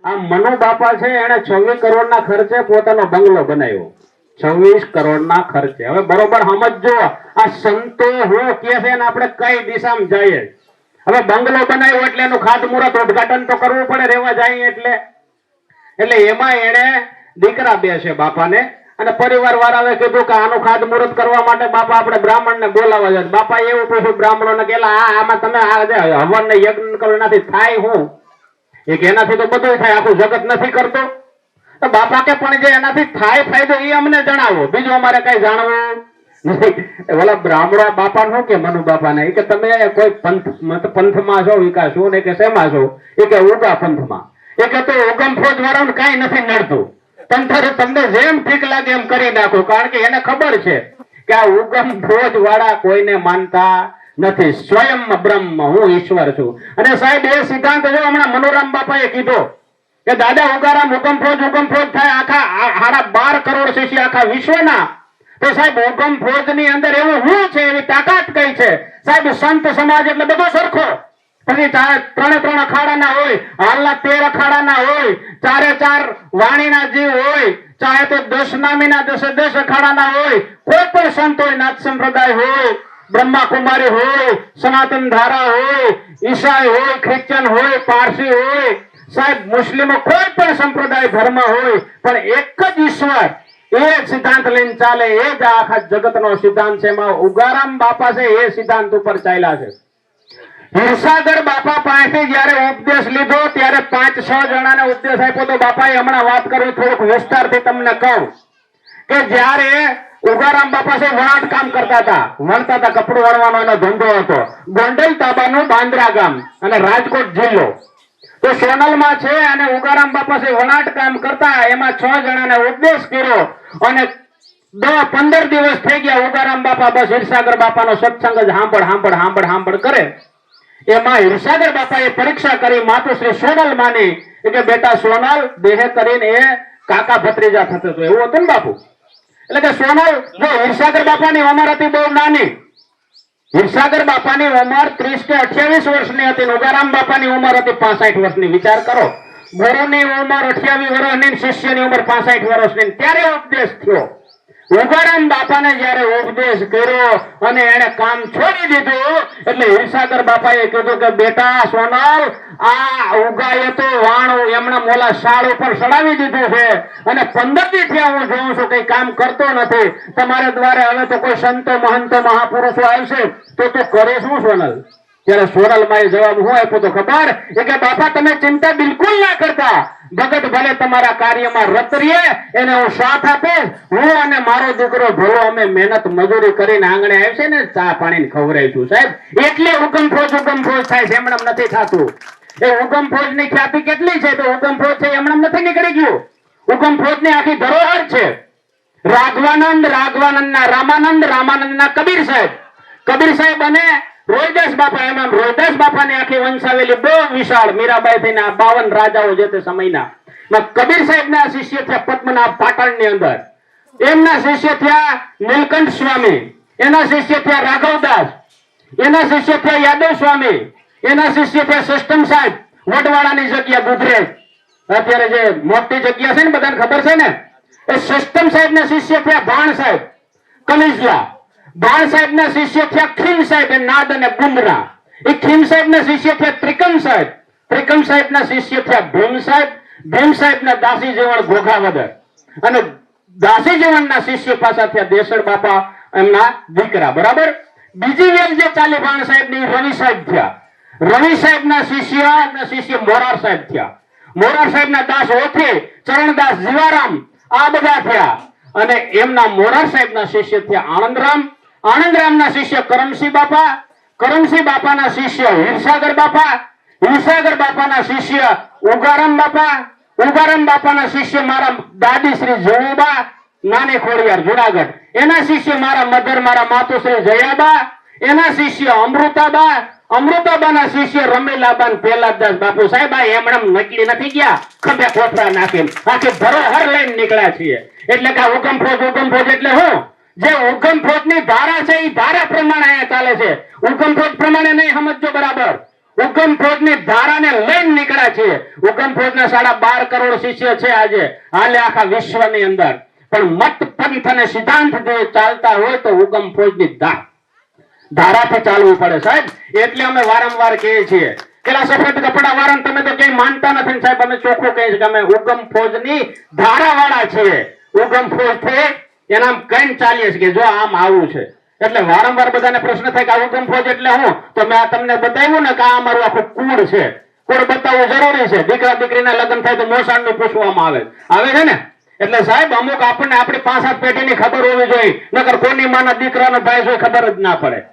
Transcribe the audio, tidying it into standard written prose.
આ મનુ બાપા છે એને 26 કરોડના ખર્ચે પોતાનો બંગલો બનાવ્યો. 26 કરોડના ખર્ચે. હવે બરોબર સમજજો, આ સંતો હું કે છે ને આપણે કઈ દિશામાં જઈએ. હવે બંગલો બનાવ્યો એટલે એનું ખાતમુહૂર્ત ઉદ્ઘાટન તો કરવું પડે, રહેવા જાય એટલે એમાં એને દીકરા બે છે બાપાને, અને પરિવાર વાળાએ કીધું કે આનું ખાતમુહૂર્ત કરવા માટે બાપા આપણે બ્રાહ્મણને બોલાવવા જાય. બાપા એવું પૂછ્યું બ્રાહ્મણોને કે આમાં તમે આ હવન ને યજ્ઞ કરો એનાથી થાય હું? એક એનાથી તો બધું થાય, આખું જગત નથી કરતો. તો બાપા કે પણ જે એનાથી થાય ફાયદો એ અમને જણાવો, બીજું અમારે કઈ જાણવું નથી. ઓલા બ્રાહ્મણો બાપા નું કે મનુ બાપા ને કે તમે કોઈ પંથમાં છો વિકાસ છો ને કે શેમાં છો? એ કે ઉગા પંથમાં. એ કે તો ઉગમ ફોજ વાળાને કઈ નથી નડતું, પંથર તમને જેમ ઠીક લાગે એમ કરી નાખો, કારણ કે એને ખબર છે કે આ ઉગમ ફોજ વાળા કોઈને માનતા નથી. સ્વયં બ્રહ્મ, હું ઈશ્વર છું. અને સાહેબ એ સિદ્ધાંત જો હમણાં મનોરામ બાપાએ કીધો કે દાદા ઉગારામ હુકમ ફોજ થાય આખા 12 કરોડ શિષ્ય આખા વિશ્વના. તો સાહેબ હુકમ ફોજ ની અંદર એવું શું છે, એવી તાકાત કઈ છે? સાહેબ સંત સમાજ એટલે બધો સરખો. પછી 3 અખાડાના હોય, હાલના 13 અખાડાના હોય, 4 વાણીના જીવ હોય, ચાહે તો 10 નામીના 10 અખાડાના હોય, કોઈ પણ સંત હોય, નાથ સંપ્રદાય હોય, બ્રહ્મા કુમારી હોય, સનાતન ધારા હોય, ઈસાઈ હોય, ખ્રિશ્ચન હોય, પારસી હોય, સાહેબ મુસ્લિમો, કોઈ પણ સંપ્રદાય ધર્મ હોય, પણ એક જ ઈશ્વર, એ સિદ્ધાંત લઈને ચાલે. એ જ આખા જગતનો સિદ્ધાંત છે. એમાં ઉગારામ બાપા છે એ સિદ્ધાંત ઉપર ચાલ્યા છે. હિરસાગર બાપા પાસેથી જયારે ઉપદેશ લીધો ત્યારે 5-6 જણાને ઉપદેશ આપ્યો. તો બાપાએ હમણાં વાત કરું થોડુંક વિસ્તારથી તમને કહું કે જયારે ઉગારામ બાપા છે વણાટ કામ કરતા હતા, વણતા હતા, કપડું વણવાનો એનો ધંધો હતો. ગોંડલ તાબાનું બાંદ્રા ગામ અને રાજકોટ જિલ્લો તો સોનલમાં છે. અને ઉગારામ બાપા છે વણાટ કામ કરતા, એમાં 6 જણાને ઉપદેશ કર્યો અને 10-15 દિવસ થઈ ગયા. ઉગારામ બાપા બસ હિરસાગર બાપાનો સત્સંગ જ સાંભળ કરે. એમાં હિરસાગર બાપાએ પરીક્ષા કરી માતુશ્રી સોનલ માની કે બેટા સોનલ દેહ કરીને એ કાકા ભત્રીજા થતો હતો, એવું હતું ને બાપુ? એટલે કે સોનલ જો હિરસાગર બાપાની ઉંમર હતી બહુ નાની. હિરસાગર બાપાની ઉંમર 30 કે 28 વર્ષની હતી. ઉગારામ બાપાની ઉંમર હતી 65 વર્ષની. વિચાર કરો, ગુરુની ઉંમર 28 વર્ષની, શિષ્યની ઉંમર 65 વર્ષની. ત્યારે ઉપદેશ થયો. ઉગારામ બાપાને જયારે ઉપદેશ કર્યો અને એને કામ છોડી દીધું, એટલે હિરસાગર બાપાએ કીધું કે બેટા સોનલ, આ ઉગાએ તો વાણ એમના મોલા શાળ ઉપર ચડાવી દીધું છે અને 15 દી થયા હું જોઉં છું કઈ કામ કરતો નથી. તમારે દ્વારે હવે તો કોઈ સંતો મહંતો મહાપુરુષો આવશે તો તું કરે શું સોનલ? ત્યારે સોનલમાએ જવાબ શું આપ્યો તો ખબર? એ કે બાપા તમે ચિંતા બિલકુલ ના કરતા, ભગત ભલે તમારા કાર્યમાં રત રહે, એને હું સાથ આપીશ. હું અને મારો દીકરો ભલો અમે મહેનત મજૂરી કરીને આંગણે આવશે ને ચા પાણી ખવડાવીશું. સાહેબ એટલે હુકમ ફોજ થાય છે, એમણે નથી થતું. એ હુકમ ફોજ ની ખ્યાતિ કેટલી છે? તો હુકમ ફોજ છે એમણે નથી નીકળી ગયું. હુકમ ફોજ ની આખી ધરોહર છે. રાઘવાનંદ ના રામાનંદ ના કબીર સાહેબ અને રોહિદાસ બાપા. એમાં રોહિદાસ બાપાની આખી વંશાવેલી બહુ વિશાળ. મીરાબાઈ થઈને 52 રાજાઓ જે તે સમયના. કબીર સાહેબ ના શિષ્ય થયા પદ્મનાભ પાટણ ની અંદર. એમના શિષ્ય થયા નીલકંઠ સ્વામી, એના શિષ્ય થયા રાઘવદાસ, એના શિષ્ય થયા યાદવ સ્વામી, એના શિષ્ય થયા સિસ્ટમ સાહેબ વડવાળાની જગ્યા દુધરેજ, અત્યારે જે મોટી જગ્યા છે ને બધાને ખબર છે ને, એ સિસ્ટમ સાહેબ ના શિષ્ય થયા ભાણ સાહેબ કલીજલા. ભાણ સાહેબ ના શિષ્ય થયા ખીમ સાહેબ એ નાદ અને ગુંદરા. એ ખીમ સાહેબ ના શિષ્ય થયા ત્રિકમ સાહેબ ના શિષ્ય થયા ભીમ સાહેબ ના દાસી જીવન ઘોઘાવદર અને દાસી જીવન ના શિષ્ય પાછા થયા દેસડ બાપા એમના દીકરા. બરાબર. બીજી વેલ જે ચાલી ભાણ સાહેબ ની રવિ સાહેબ થયા. રવિ સાહેબ ના શિષ્ય મોરાર સાહેબ થયા. મોરાર સાહેબ ના દાસ ઓથે, ચરણદાસ, જીવારામ, આ બધા થયા. અને એમના મોરાર સાહેબ ના શિષ્ય થયા આનંદરામ ના શિષ્ય કરમસિંહ બાપા ના શિષ્ય હિરસાગર બાપા ના શિષ્ય ઉગારામ બાપા ના શિષ્ય મારા દાદી શ્રી જયુબા નાની ખોડિયાર જુનાગઢ. એના શિષ્ય મારા મધર મારા માતુશ્રી જયાબા. એના શિષ્ય અમૃતાબા ના શિષ્ય રમીલાબા પેલાદાસ બાપુ. સાહેબ આ એમણે નકલી નથી ગયા, ખભે ખોફરા નાખી આખી ધરોહર લઈને નીકળ્યા છીએ. એટલે કે હુકમ ફોજ એટલે હું? જે હુકમ ફોજ ની ધારા છે એ ધારા પ્રમાણે અહીંયા ચાલે છે. હુકમ ફોજ પ્રમાણે નહીં સમજજો બરાબર. ઉગમ ફોજની ધારાને લઈને નીકળ્યા છીએ. ઉગમ ફોજના 12.5 કરોડ શિષ્ય છે આજે હાલે આખા વિશ્વની અંદર. પણ મત પંથ અને સિદ્ધાંત જો ચાલતા હોય તો ઉગમ ફોજની ધારાથી ચાલવું પડે સાહેબ. એટલે અમે વારંવાર કહીએ છીએ પેલા સફેદ કપડા વાળા તમે તો કઈ માનતા નથી સાહેબ. અમે ચોખ્ખું કહીએ છીએ કે અમે ઉગમ ફોજની ધારા વાળા છીએ. ઉગમ ફોજ થી એના કઈ ચાલીએ છીએ કે જો આમ આવું છે. એટલે વારંવાર બધાને પ્રશ્ન થાય કે આ ઉગમ ફોજ એટલે હું? તો મેં આ તમને બતાવ્યું ને કે આ અમારું આખું કુળ છે. કુળ બતાવવું જરૂરી છે. દીકરા દીકરીના લગ્ન થાય તો મોસાળનું પૂછવામાં આવે છે ને. એટલે સાહેબ અમુક આપણને આપણી 5-7 પેઢીની ખબર હોવી જોઈએ. નકર કોની માના દીકરાનો ભાઈ જોઈએ ખબર જ ના પડે.